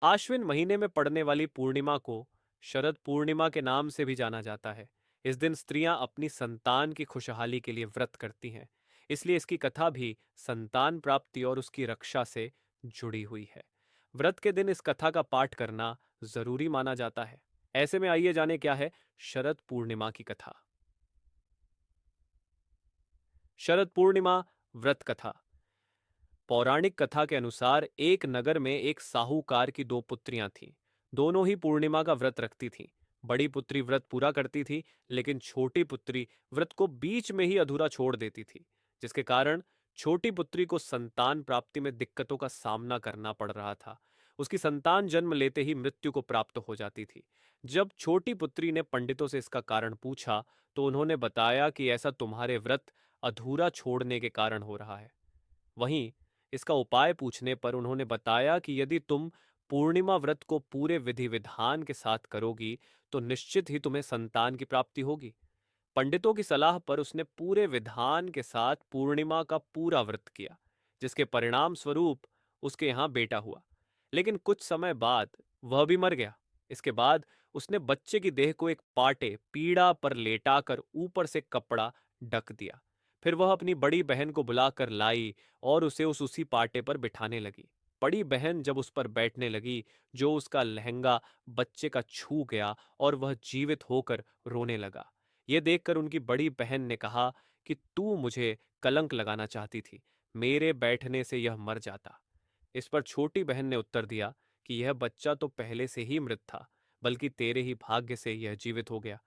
आश्विन महीने में पड़ने वाली पूर्णिमा को शरद पूर्णिमा के नाम से भी जाना जाता है। इस दिन स्त्रियां अपनी संतान की खुशहाली के लिए व्रत करती हैं। इसलिए इसकी कथा भी संतान प्राप्ति और उसकी रक्षा से जुड़ी हुई है। व्रत के दिन इस कथा का पाठ करना जरूरी माना जाता है। ऐसे में आइए जाने क्या है शरद पूर्णिमा की कथा। शरद पूर्णिमा व्रत कथा। पौराणिक कथा के अनुसार एक नगर में एक साहूकार की दो पुत्रियां थीं। दोनों ही पूर्णिमा का व्रत रखती थीं। बड़ी पुत्री व्रत पूरा करती थी, लेकिन छोटी पुत्री व्रत को बीच में ही अधूरा छोड़ देती थी, जिसके कारण छोटी पुत्री को संतान प्राप्ति में दिक्कतों का सामना करना पड़ रहा था। उसकी संतान जन्म लेते ही मृत्यु को प्राप्त हो जाती थी। जब छोटी पुत्री ने पंडितों से इसका कारण पूछा, तो उन्होंने बताया कि ऐसा तुम्हारे व्रत अधूरा छोड़ने के कारण हो रहा है। वहीं इसका उपाय पूछने पर उन्होंने बताया कि यदि तुम पूर्णिमा व्रत को पूरे विधि विधान के साथ करोगी, तो निश्चित ही तुम्हें संतान की प्राप्ति होगी। पंडितों की सलाह पर उसने पूरे विधान के साथ पूर्णिमा का पूरा व्रत किया, जिसके परिणाम स्वरूप उसके यहाँ बेटा हुआ। लेकिन कुछ समय बाद वह भी मर गया। इसके बाद उसने बच्चे की देह को एक पाटे पीड़ा पर लेटाकर ऊपर से कपड़ा ढक दिया। फिर वह अपनी बड़ी बहन को बुलाकर लाई और उसे उसी पाटे पर बिठाने लगी। बड़ी बहन जब उस पर बैठने लगी, जो उसका लहंगा बच्चे का छू गया और वह जीवित होकर रोने लगा। यह देखकर उनकी बड़ी बहन ने कहा कि तू मुझे कलंक लगाना चाहती थी, मेरे बैठने से यह मर जाता। इस पर छोटी बहन ने उत्तर दिया कि यह बच्चा तो पहले से ही मृत था, बल्कि तेरे ही भाग्य से यह जीवित हो गया।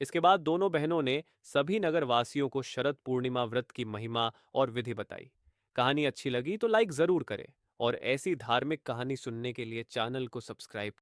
इसके बाद दोनों बहनों ने सभी नगर वासियों को शरद पूर्णिमा व्रत की महिमा और विधि बताई। कहानी अच्छी लगी तो लाइक जरूर करें और ऐसी धार्मिक कहानी सुनने के लिए चैनल को सब्सक्राइब